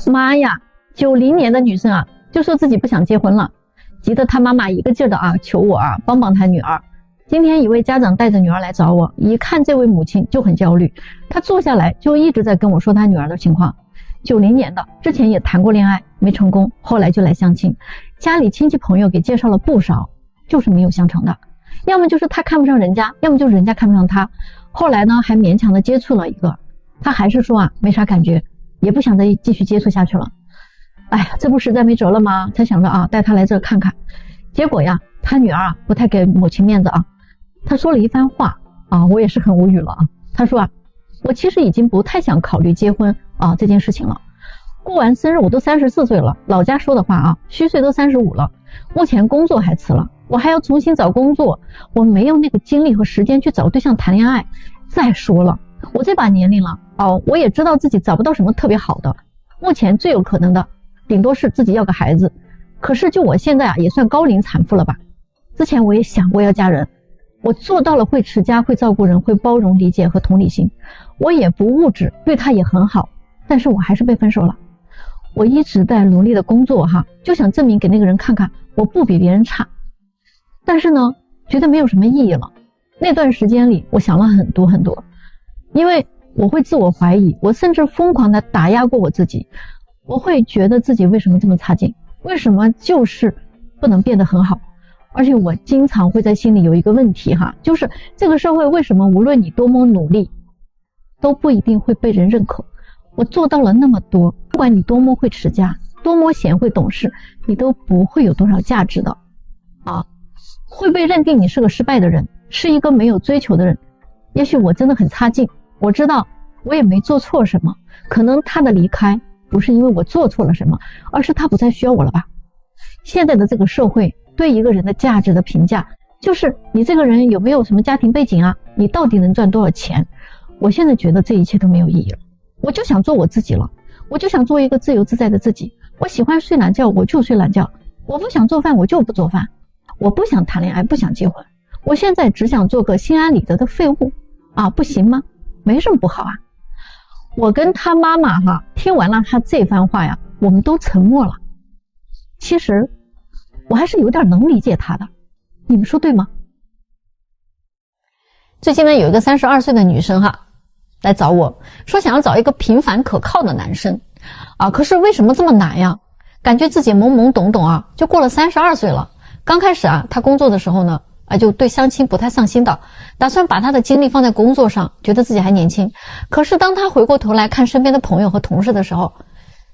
妈呀，90年的女生啊，就说自己不想结婚了，急得她妈妈一个劲儿的求我帮帮她女儿。今天一位家长带着女儿来找我，一看这位母亲就很焦虑，她坐下来就一直在跟我说她女儿的情况。90年的，之前也谈过恋爱没成功，后来就来相亲，家里亲戚朋友给介绍了不少，就是没有相成的，要么就是她看不上人家，要么就是人家看不上她。后来呢还勉强的接触了一个，她还是说没啥感觉，也不想再继续接触下去了。哎呀，这不实在没辙了吗？才想着带她来这看看。结果呀，她女儿不太给母亲面子她说了一番话我也是很无语了她说我其实已经不太想考虑结婚这件事情了。过完生日我都34岁了，老家说的话虚岁都35了，目前工作还辞了，我还要重新找工作，我没有那个精力和时间去找对象谈恋爱。再说了，我这把年龄了我也知道自己找不到什么特别好的，目前最有可能的顶多是自己要个孩子。可是就我现在也算高龄产妇了吧。之前我也想过要嫁人，我做到了会持家，会照顾人，会包容理解和同理心，我也不物质，对他也很好，但是我还是被分手了。我一直在努力的工作就想证明给那个人看看我不比别人差，但是呢觉得没有什么意义了。那段时间里我想了很多很多，因为我会自我怀疑，我甚至疯狂的打压过我自己，我会觉得自己为什么这么差劲，为什么就是不能变得很好。而且我经常会在心里有一个问题就是这个社会为什么无论你多么努力都不一定会被人认可。我做到了那么多，不管你多么会持家，多么贤惠懂事，你都不会有多少价值的会被认定你是个失败的人，是一个没有追求的人。也许我真的很差劲，我知道我也没做错什么，可能他的离开不是因为我做错了什么，而是他不再需要我了吧。现在的这个社会对一个人的价值的评价就是你这个人有没有什么家庭背景你到底能赚多少钱。我现在觉得这一切都没有意义了，我就想做我自己了，我就想做一个自由自在的自己。我喜欢睡懒觉我就睡懒觉，我不想做饭我就不做饭，我不想谈恋爱不想结婚，我现在只想做个心安理得的废物不行吗？没什么不好我跟他妈妈听完了他这番话我们都沉默了。其实我还是有点能理解他的，你们说对吗？最近呢有一个32岁的女生来找我说想要找一个平凡可靠的男生可是为什么这么难呀？感觉自己懵懵懂懂就过了32岁了。刚开始她工作的时候呢就对相亲不太上心的，打算把她的精力放在工作上，觉得自己还年轻。可是当她回过头来看身边的朋友和同事的时候，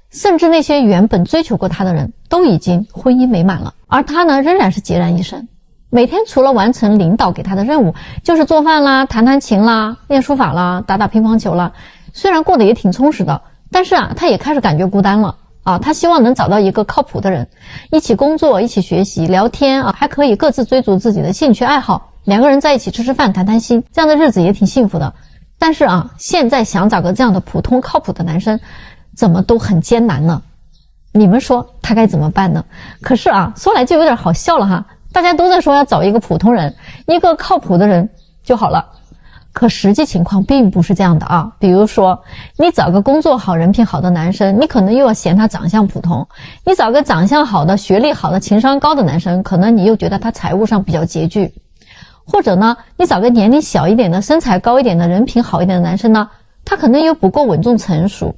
甚至那些原本追求过她的人都已经婚姻美满了，而她呢仍然是孑然一身。每天除了完成领导给她的任务，就是做饭啦、弹弹琴啦、练书法啦、打打乒乓球啦。虽然过得也挺充实的，但是她也开始感觉孤单了她希望能找到一个靠谱的人，一起工作，一起学习，聊天还可以各自追逐自己的兴趣爱好，两个人在一起吃吃饭谈谈心，这样的日子也挺幸福的。但是现在想找个这样的普通靠谱的男生怎么都很艰难呢？你们说他该怎么办呢？可是说来就有点好笑了大家都在说要找一个普通人，一个靠谱的人就好了。可实际情况并不是这样的比如说你找个工作好人品好的男生，你可能又要嫌他长相普通；你找个长相好的学历好的情商高的男生，可能你又觉得他财务上比较拮据。或者呢你找个年龄小一点的身材高一点的人品好一点的男生呢，他可能又不够稳重成熟。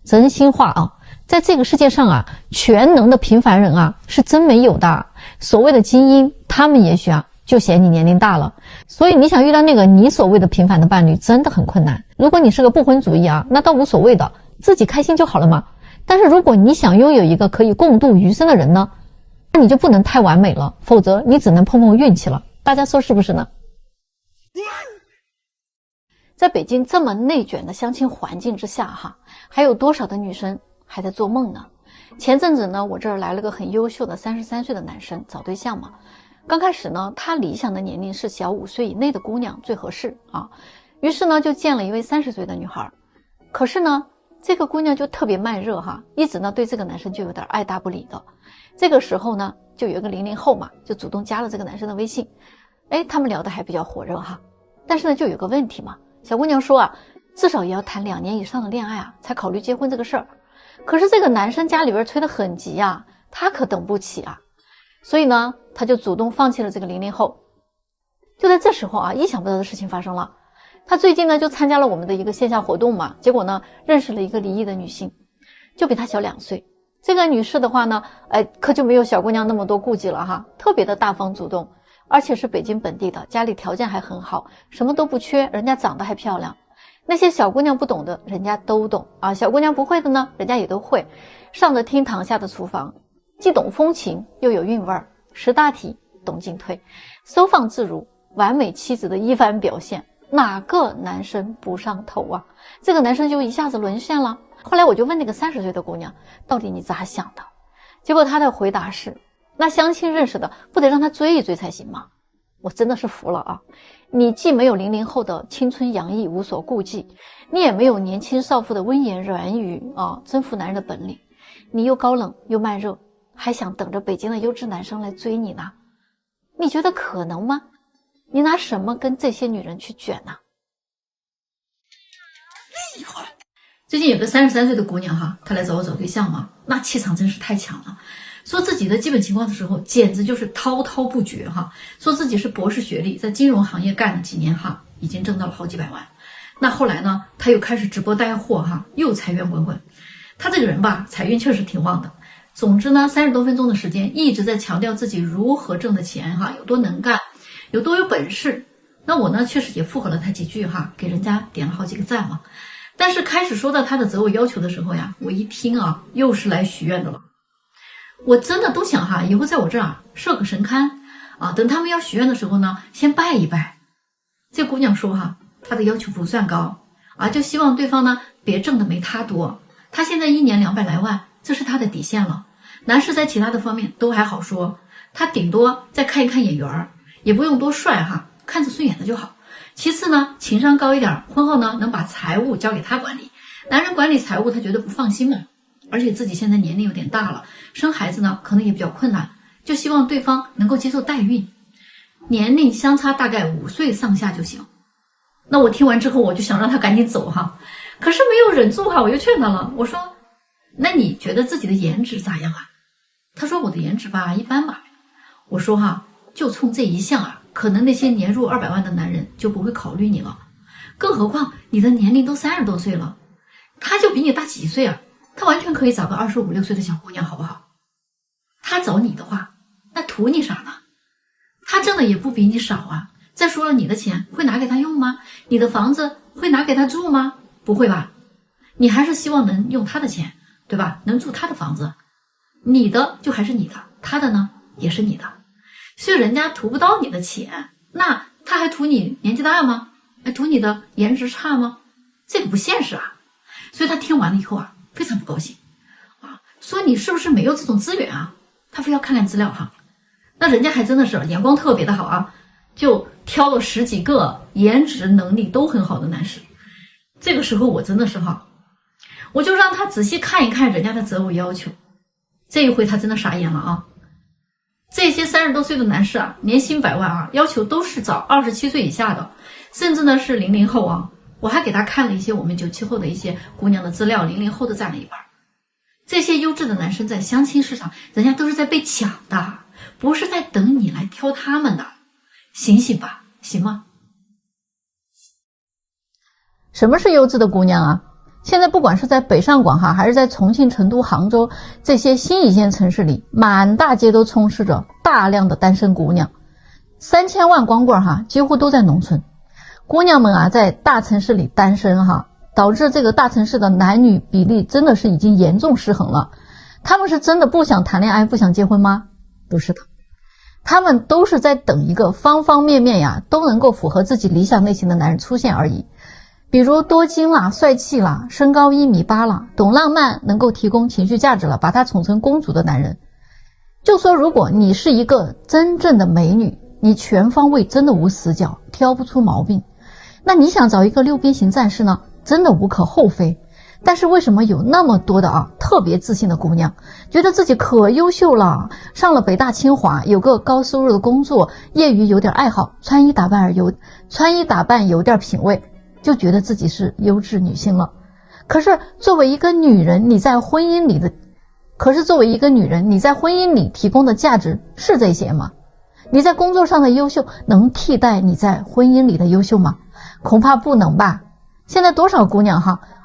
真心话在这个世界上全能的平凡人是真没有的。所谓的精英，他们也许就嫌你年龄大了，所以你想遇到那个你所谓的平凡的伴侣真的很困难。如果你是个不婚主义那倒无所谓的，自己开心就好了嘛。但是如果你想拥有一个可以共度余生的人呢，那你就不能太完美了，否则你只能碰碰运气了。大家说是不是呢？在北京这么内卷的相亲环境之下还有多少的女生还在做梦呢？前阵子呢我这儿来了个很优秀的33岁的男生找对象嘛。刚开始呢他理想的年龄是小5岁以内的姑娘最合适于是呢就见了一位30岁的女孩。可是呢这个姑娘就特别慢热一直呢对这个男生就有点爱答不理的。这个时候呢就有一个00后嘛，就主动加了这个男生的微信。他们聊得还比较火热但是呢就有个问题嘛，小姑娘说至少也要谈2年以上的恋爱才考虑结婚这个事儿。可是这个男生家里边催得很急啊，他可等不起啊，所以呢，他就主动放弃了这个00后。就在这时候啊，意想不到的事情发生了。他最近呢就参加了我们的一个线下活动嘛，结果呢认识了一个离异的女性，就比他小2岁。这个女士的话呢，可就没有小姑娘那么多顾忌了哈，特别的大方主动，而且是北京本地的，家里条件还很好，什么都不缺，人家长得还漂亮。那些小姑娘不懂的，人家都懂啊；小姑娘不会的呢，人家也都会。上得厅堂，下得厨房，既懂风情又有韵味儿，识大体，懂进退，收放自如，完美妻子的一番表现，哪个男生不上头啊？这个男生就一下子沦陷了。后来我就问那个30岁的姑娘，到底你咋想的？结果她的回答是，那相亲认识的不得让他追一追才行吗？我真的是服了啊！你既没有00后的青春洋溢无所顾忌，你也没有年轻少妇的温言软语啊，征服男人的本领，你又高冷又慢热，还想等着北京的优质男生来追你呢？你觉得可能吗？你拿什么跟这些女人去卷呢？最近有个33岁的姑娘哈，她来找我找对象嘛，那气场真是太强了。说自己的基本情况的时候，简直就是滔滔不绝哈。说自己是博士学历，在金融行业干了几年哈，已经挣到了好几百万。那后来呢，他又开始直播带货哈，又财源滚滚。他这个人吧，财运确实挺旺的。总之呢，30多分钟的时间一直在强调自己如何挣的钱哈，有多能干，有多有本事。那我呢，确实也附和了他几句哈，给人家点了好几个赞嘛。但是开始说到他的择偶要求的时候呀，我一听啊，又是来许愿的了。我真的都想哈，以后在我这儿设个神龛啊，等他们要许愿的时候呢，先拜一拜。这姑娘说哈，她的要求不算高啊，就希望对方呢别挣的没她多。她现在1年200来万，这是她的底线了。男士在其他的方面都还好说，他顶多再看一看眼缘，也不用多帅哈，看着顺眼的就好。其次呢，情商高一点，婚后呢能把财务交给他管理。男人管理财务他觉得不放心嘛，而且自己现在年龄有点大了，生孩子呢可能也比较困难，就希望对方能够接受代孕，年龄相差大概5岁上下就行。那我听完之后，我就想让他赶紧走哈，可是没有忍住哈，我又劝他了，我说那你觉得自己的颜值咋样啊？他说我的颜值吧一般吧。我说哈，就冲这一项啊，可能那些年入200万的男人就不会考虑你了，更何况你的年龄都30多岁了，他就比你大几岁啊，他完全可以找个25、26岁的小姑娘好不好？他找你的话，那图你啥呢？他挣的也不比你少啊。再说了，你的钱会拿给他用吗？你的房子会拿给他住吗？不会吧？你还是希望能用他的钱，对吧？能住他的房子，你的就还是你的，他的呢也是你的。所以人家图不到你的钱，那他还图你年纪大吗？还图你的颜值差吗？这个不现实啊。所以他听完了以后啊，非常不高兴啊，说你是不是没有这种资源啊？他非要看看资料哈。那人家还真的是眼光特别的好啊，就挑了10几个颜值能力都很好的男士。这个时候我真的是哈，我就让他仔细看一看人家的择偶要求。这一回他真的傻眼了啊！这些30多岁的男士啊，年薪100万啊，要求都是找27岁以下的，甚至呢是00后啊。我还给他看了一些我们97后的一些姑娘的资料，00后的占了一半。这些优质的男生在相亲市场，人家都是在被抢的，不是在等你来挑他们的。醒醒吧，行吗？什么是优质的姑娘啊？现在不管是在北上广哈，还是在重庆、成都、杭州这些新一线城市里，满大街都充斥着大量的单身姑娘，3000万光棍哈，几乎都在农村。姑娘们啊，在大城市里单身哈，导致这个大城市的男女比例真的是已经严重失衡了。他们是真的不想谈恋爱、不想结婚吗？不是的，他们都是在等一个方方面面呀都能够符合自己理想类型的男人出现而已。比如多金啦、帅气啦、身高1.8米啦、懂浪漫、能够提供情绪价值了，把他宠成公主的男人。就说如果你是一个真正的美女，你全方位真的无死角，挑不出毛病，那你想找一个6边形战士呢，真的无可厚非。但是为什么有那么多的特别自信的姑娘，觉得自己可优秀了，上了北大清华，有个高收入的工作，业余有点爱好，穿衣打扮有点品味，就觉得自己是优质女性了。可是作为一个女人，你在婚姻里提供的价值是这些吗？你在工作上的优秀能替代你在婚姻里的优秀吗？恐怕不能吧。现在多少姑娘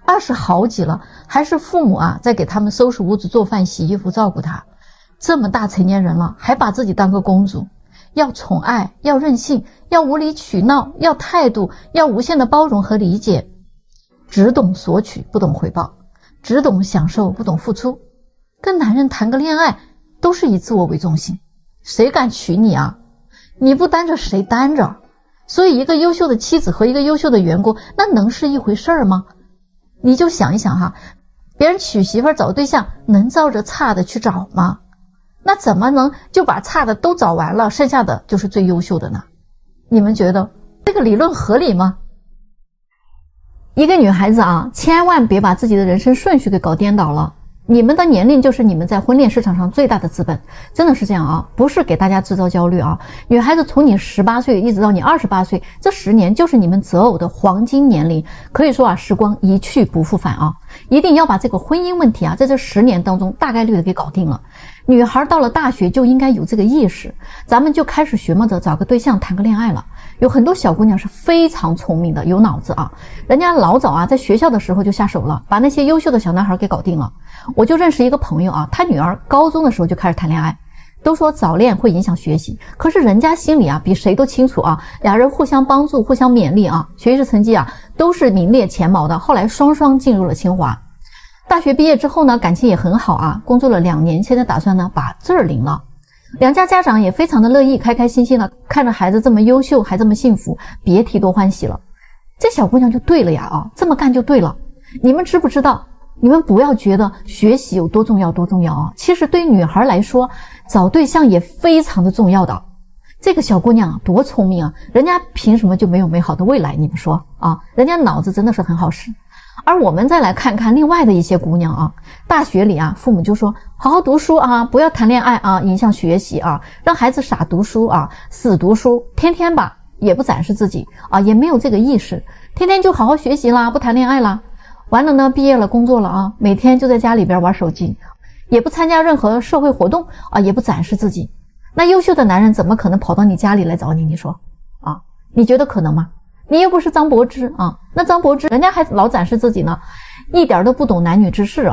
20好几了，还是父母在给他们收拾屋子、做饭、洗衣服、照顾她。这么大成年人了，还把自己当个公主，要宠爱，要任性，要无理取闹，要态度，要无限的包容和理解，只懂索取不懂回报，只懂享受不懂付出。跟男人谈个恋爱都是以自我为中心，谁敢娶你啊？你不单着谁单着？所以一个优秀的妻子和一个优秀的员工，那能是一回事儿吗？你就想一想别人娶媳妇找对象能照着差的去找吗？那怎么能就把差的都找完了，剩下的就是最优秀的呢？你们觉得这个理论合理吗？一个女孩子千万别把自己的人生顺序给搞颠倒了。你们的年龄就是你们在婚恋市场上最大的资本，真的是这样不是给大家制造焦虑女孩子从你18岁一直到你28岁，这10年就是你们择偶的黄金年龄，可以说时光一去不复返一定要把这个婚姻问题在这10年当中大概率的给搞定了。女孩到了大学就应该有这个意识，咱们就开始学摸着找个对象谈个恋爱了。有很多小姑娘是非常聪明的，有脑子人家老早在学校的时候就下手了，把那些优秀的小男孩给搞定了。我就认识一个朋友他女儿高中的时候就开始谈恋爱，都说早恋会影响学习，可是人家心里比谁都清楚俩人互相帮助互相勉励学习成绩都是名列前茅的，后来双双进入了清华。大学毕业之后呢，感情也很好工作了2年，现在打算呢把证领了。两家家长也非常的乐意，开开心心的看着孩子这么优秀还这么幸福，别提多欢喜了。这小姑娘就对了呀这么干就对了。你们知不知道，你们不要觉得学习有多重要多重要其实对女孩来说找对象也非常的重要的。这个小姑娘多聪明人家凭什么就没有美好的未来？你们说人家脑子真的是很好使。而我们再来看看另外的一些姑娘大学里父母就说好好读书不要谈恋爱影响学习让孩子傻读书死读书，天天吧也不展示自己也没有这个意识，天天就好好学习啦，不谈恋爱啦。完了呢，毕业了工作了每天就在家里边玩手机，也不参加任何社会活动也不展示自己。那优秀的男人怎么可能跑到你家里来找你？你说你觉得可能吗？你又不是张柏芝那张柏芝人家还老展示自己呢，一点都不懂男女之事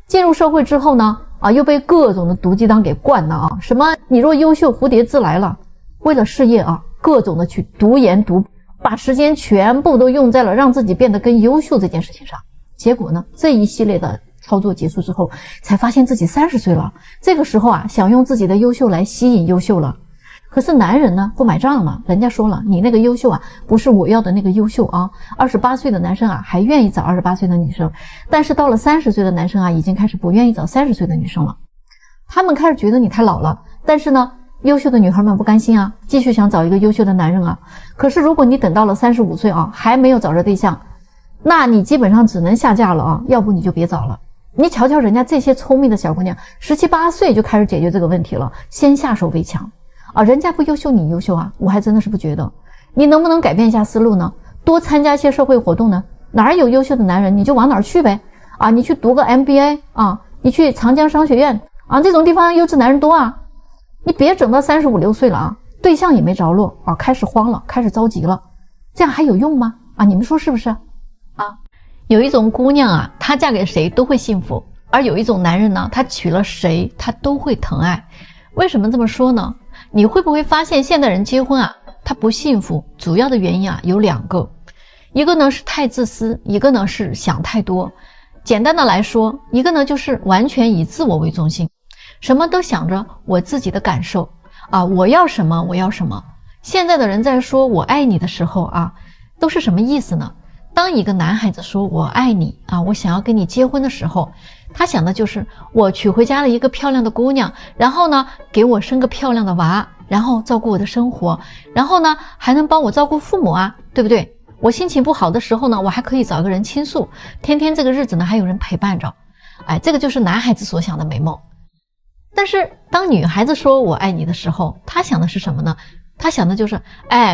进入社会之后呢又被各种的毒鸡汤给灌了什么你若优秀蝴蝶自来了，为了事业各种的去读研读，把时间全部都用在了让自己变得更优秀这件事情上。结果呢，这一系列的操作结束之后，才发现自己30岁了。这个时候想用自己的优秀来吸引优秀了。可是男人呢不买账了，人家说了，你那个优秀不是我要的那个优秀28岁的男生还愿意找28岁的女生，但是到了30岁的男生已经开始不愿意找30岁的女生了。他们开始觉得你太老了，但是呢优秀的女孩们不甘心继续想找一个优秀的男人可是如果你等到了35岁还没有找着对象，那你基本上只能下嫁了要不你就别找了。你瞧瞧人家这些聪明的小姑娘，17、18岁就开始解决这个问题了，先下手为强人家不优秀你优秀我还真的是不觉得。你能不能改变一下思路呢？多参加一些社会活动呢？哪儿有优秀的男人你就往哪儿去呗你去读个 MBA 你去长江商学院这种地方优质男人多你别整到35、6岁了对象也没着落开始慌了，开始着急了，这样还有用吗你们说是不是有一种姑娘她嫁给谁都会幸福，而有一种男人呢，他娶了谁他都会疼爱。为什么这么说呢？你会不会发现现代人结婚他不幸福，主要的原因有2个，一个呢是太自私，一个呢是想太多。简单的来说，一个呢就是完全以自我为中心，什么都想着我自己的感受我要什么我要什么。现在的人在说我爱你的时候都是什么意思呢？当一个男孩子说我爱你我想要跟你结婚的时候，他想的就是我娶回家了一个漂亮的姑娘，然后呢给我生个漂亮的娃，然后照顾我的生活，然后呢还能帮我照顾父母对不对？我心情不好的时候呢，我还可以找个人倾诉，天天这个日子呢还有人陪伴着。这个就是男孩子所想的美梦。但是当女孩子说我爱你的时候，她想的是什么呢？她想的就是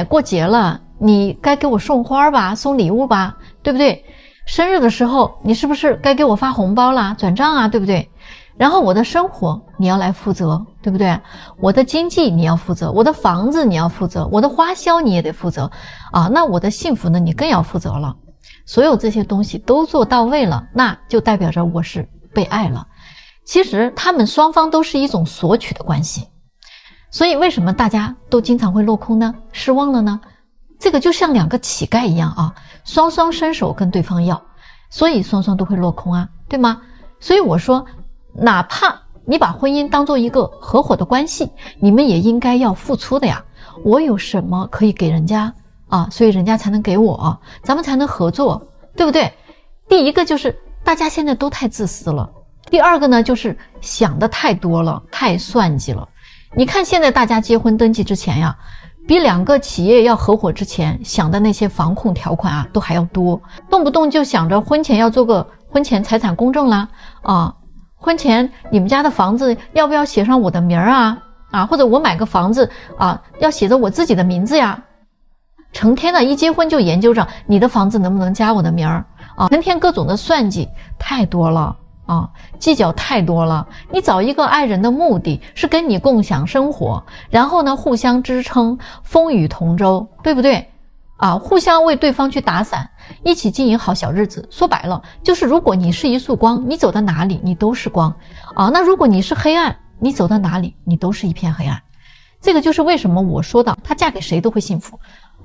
过节了，你该给我送花吧，送礼物吧，对不对？生日的时候你是不是该给我发红包啦，转账啊，对不对？然后我的生活你要来负责，对不对？我的经济你要负责，我的房子你要负责，我的花销你也得负责啊，那我的幸福呢你更要负责了。所有这些东西都做到位了，那就代表着我是被爱了。其实他们双方都是一种索取的关系，所以为什么大家都经常会落空呢？失望了呢？这个就像两个乞丐一样啊，双双伸手跟对方要，所以双双都会落空啊，对吗？所以我说，哪怕你把婚姻当做一个合伙的关系，你们也应该要付出的呀。我有什么可以给人家啊，所以人家才能给我，咱们才能合作，对不对？第一个就是大家现在都太自私了，第二个呢就是想的太多了，太算计了。你看现在大家结婚登记之前呀，比两个企业要合伙之前想的那些防控条款啊都还要多，动不动就想着婚前要做个婚前财产公证啦，婚前你们家的房子要不要写上我的名啊，或者我买个房子啊要写着我自己的名字呀，成天的一结婚就研究着你的房子能不能加我的名儿啊，成天各种的算计太多了啊，计较太多了。你找一个爱人的目的是跟你共享生活，然后呢互相支撑，风雨同舟，对不对啊？互相为对方去打伞，一起经营好小日子。说白了就是如果你是一束光，你走到哪里你都是光啊，那如果你是黑暗，你走到哪里你都是一片黑暗。这个就是为什么我说的她嫁给谁都会幸福，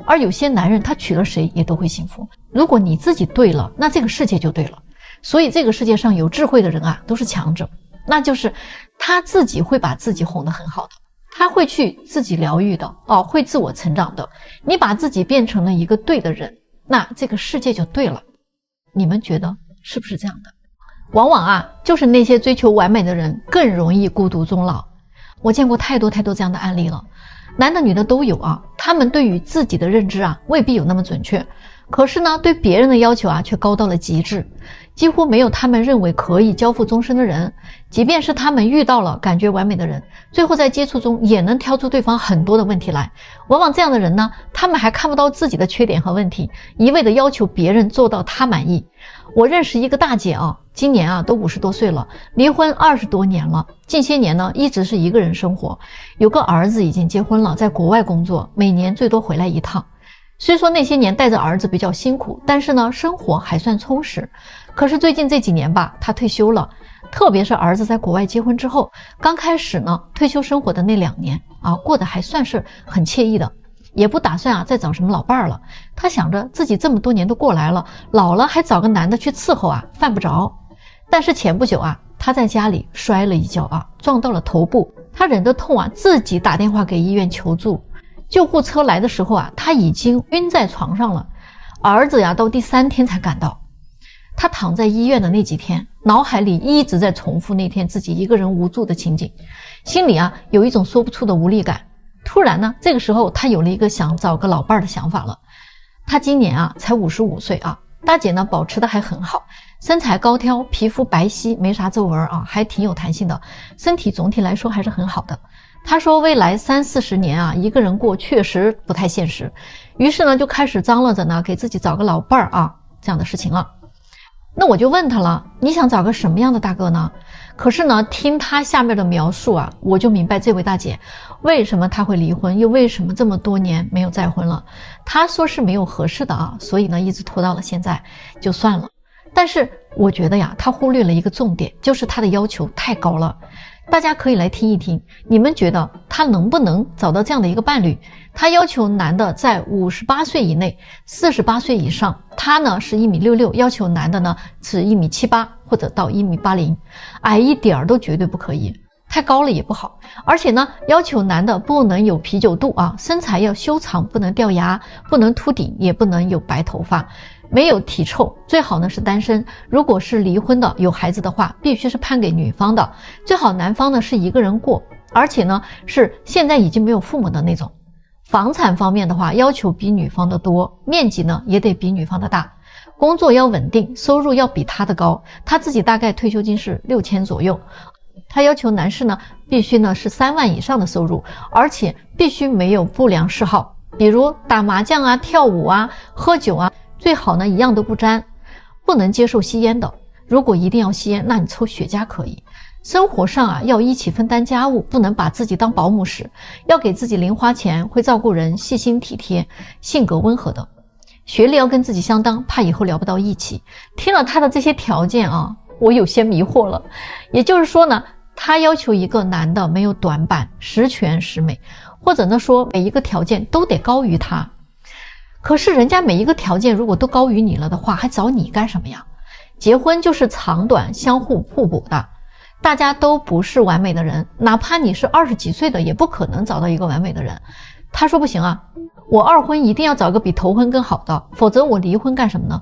而有些男人他娶了谁也都会幸福。如果你自己对了，那这个世界就对了。所以这个世界上有智慧的人啊都是强者，那就是他自己会把自己哄得很好的，他会去自己疗愈的会自我成长的。你把自己变成了一个对的人，那这个世界就对了。你们觉得是不是这样的？往往就是那些追求完美的人更容易孤独终老。我见过太多太多这样的案例了，男的女的都有他们对于自己的认知未必有那么准确，可是呢对别人的要求却高到了极致，几乎没有他们认为可以交付终身的人。即便是他们遇到了感觉完美的人，最后在接触中也能挑出对方很多的问题来。往往这样的人呢，他们还看不到自己的缺点和问题，一味的要求别人做到他满意。我认识一个大姐今年都50多岁了，离婚20多年了，近些年呢一直是一个人生活，有个儿子已经结婚了，在国外工作，每年最多回来一趟。虽说那些年带着儿子比较辛苦，但是呢生活还算充实。可是最近这几年吧，他退休了，特别是儿子在国外结婚之后，刚开始呢退休生活的那2年过得还算是很惬意的，也不打算再找什么老伴儿了。他想着自己这么多年都过来了，老了还找个男的去伺候犯不着。但是前不久他在家里摔了一跤撞到了头部，他忍着痛自己打电话给医院求助。救护车来的时候他已经晕在床上了，儿子到第3天才赶到。他躺在医院的那几天，脑海里一直在重复那天自己一个人无助的情景，心里有一种说不出的无力感。突然呢，这个时候他有了一个想找个老伴儿的想法了。他今年才55岁大姐呢保持的还很好，身材高挑，皮肤白皙，没啥皱纹还挺有弹性的，身体总体来说还是很好的。他说未来30-40年一个人过确实不太现实，于是呢就开始张罗着呢给自己找个老伴儿这样的事情了。那我就问他了，你想找个什么样的大哥呢？可是呢听他下面的描述我就明白这位大姐为什么她会离婚，又为什么这么多年没有再婚了。她说是没有合适的所以呢一直拖到了现在就算了。但是我觉得她忽略了一个重点，就是她的要求太高了。大家可以来听一听，你们觉得她能不能找到这样的一个伴侣？她要求男的在58岁以内，48岁以上，她呢是1.66米，要求男的呢是1.78米或者到1.80米，矮一点都绝对不可以，太高了也不好。而且呢要求男的不能有啤酒肚身材要修长，不能掉牙，不能秃顶，也不能有白头发，没有体臭，最好呢是单身。如果是离婚的有孩子的话，必须是判给女方的，最好男方呢是一个人过，而且呢是现在已经没有父母的那种。房产方面的话，要求比女方的多，面积呢也得比女方的大，工作要稳定，收入要比他的高，他自己大概退休金是6000左右。他要求男士呢必须呢是3万以上的收入，而且必须没有不良嗜好，比如打麻将跳舞喝酒最好呢一样都不沾。不能接受吸烟的，如果一定要吸烟，那你抽雪茄可以。生活上啊要一起分担家务，不能把自己当保姆使，要给自己零花钱，会照顾人，细心体贴，性格温和的。学历要跟自己相当，怕以后聊不到一起。听了他的这些条件啊，我有些迷惑了。也就是说呢，他要求一个男的没有短板，十全十美，或者呢说每一个条件都得高于他。可是人家每一个条件如果都高于你了的话，还找你干什么呀？结婚就是长短相互互补的，大家都不是完美的人，哪怕你是20几岁的，也不可能找到一个完美的人。他说不行啊，我二婚一定要找个比头婚更好的，否则我离婚干什么呢？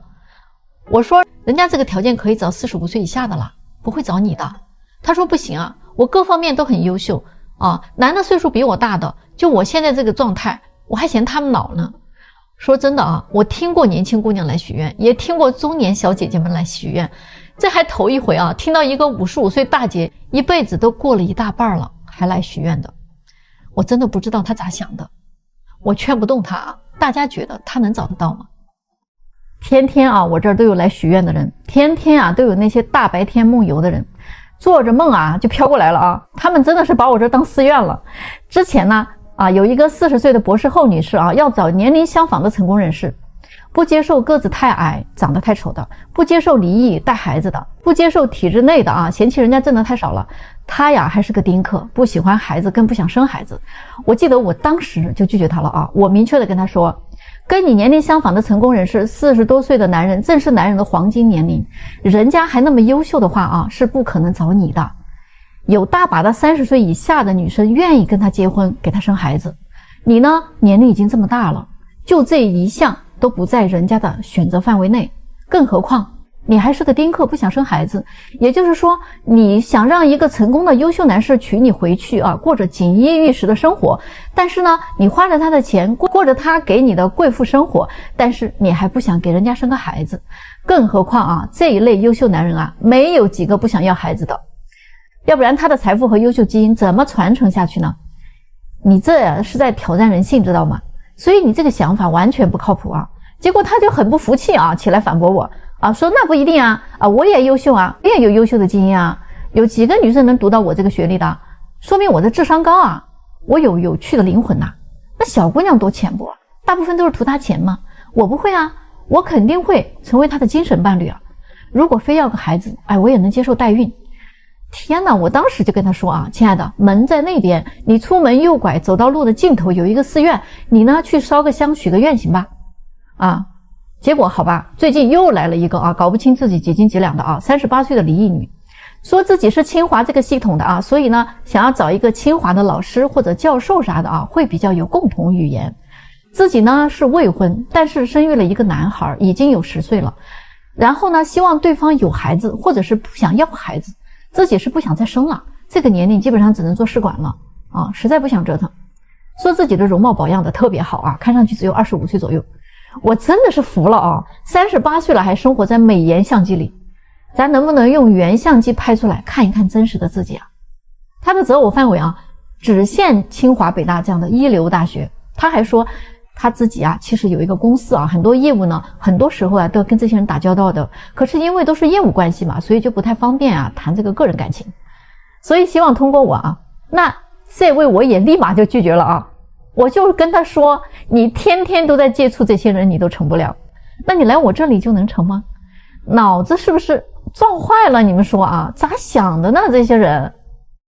我说人家这个条件可以找45岁以下的啦，不会找你的。他说不行啊，我各方面都很优秀啊，男的岁数比我大的，就我现在这个状态，我还嫌他们老呢。说真的啊，我听过年轻姑娘来许愿，也听过中年小姐姐们来许愿，这还头一回啊，听到一个55岁大姐一辈子都过了一大半了还来许愿的，我真的不知道她咋想的。我劝不动她啊，大家觉得她能找得到吗？天天啊，我这儿都有来许愿的人，天天啊都有那些大白天梦游的人，做着梦啊就飘过来了啊，他们真的是把我这当寺院了。之前呢有一个40岁的博士后女士啊，要找年龄相仿的成功人士，不接受个子太矮长得太丑的，不接受离异带孩子的，不接受体制内的啊，嫌弃人家挣得太少了。她呀还是个丁克，不喜欢孩子，更不想生孩子。我记得我当时就拒绝她了啊，我明确的跟她说，跟你年龄相仿的成功人士，40多岁的男人正是男人的黄金年龄，人家还那么优秀的话啊，是不可能找你的。有大把的30岁以下的女生愿意跟他结婚，给他生孩子。你呢，年龄已经这么大了，就这一项都不在人家的选择范围内，更何况你还是个丁克，不想生孩子。也就是说，你想让一个成功的优秀男士娶你回去啊，过着锦衣玉食的生活，但是呢，你花着他的钱，过着他给你的贵妇生活，但是你还不想给人家生个孩子。更何况啊，这一类优秀男人啊，没有几个不想要孩子的。要不然他的财富和优秀基因怎么传承下去呢？你这是在挑战人性，知道吗？所以你这个想法完全不靠谱啊。结果他就很不服气啊，起来反驳我啊，说那不一定啊，我也优秀啊，我也有优秀的基因啊，有几个女生能读到我这个学历的，说明我的智商高啊，我有有趣的灵魂呐。那小姑娘多浅薄，大部分都是图她钱嘛。我不会啊，我肯定会成为她的精神伴侣啊。如果非要个孩子，我也能接受代孕。天哪，我当时就跟他说啊，亲爱的，门在那边，你出门右拐，走到路的尽头有一个寺院，你呢去烧个香许个愿行吧。结果好吧，最近又来了一个搞不清自己几斤几两的38岁的离异女，说自己是清华这个系统的所以呢想要找一个清华的老师或者教授啥的会比较有共同语言。自己呢是未婚，但是生育了一个男孩，已经有10岁了，然后呢希望对方有孩子，或者是不想要孩子，自己是不想再生了，这个年龄基本上只能做试管了实在不想折腾。说自己的容貌保养的特别好看上去只有25岁左右。我真的是服了38岁了还生活在美颜相机里，咱能不能用原相机拍出来看一看真实的自己啊？他的择偶范围只限清华北大这样的一流大学。他还说他自己其实有一个公司很多业务呢，很多时候都要跟这些人打交道的，可是因为都是业务关系嘛，所以就不太方便谈这个个人感情，所以希望通过我那这位我也立马就拒绝了我就跟他说，你天天都在接触这些人，你都成不了，那你来我这里就能成吗？脑子是不是撞坏了？你们说咋想的呢？这些人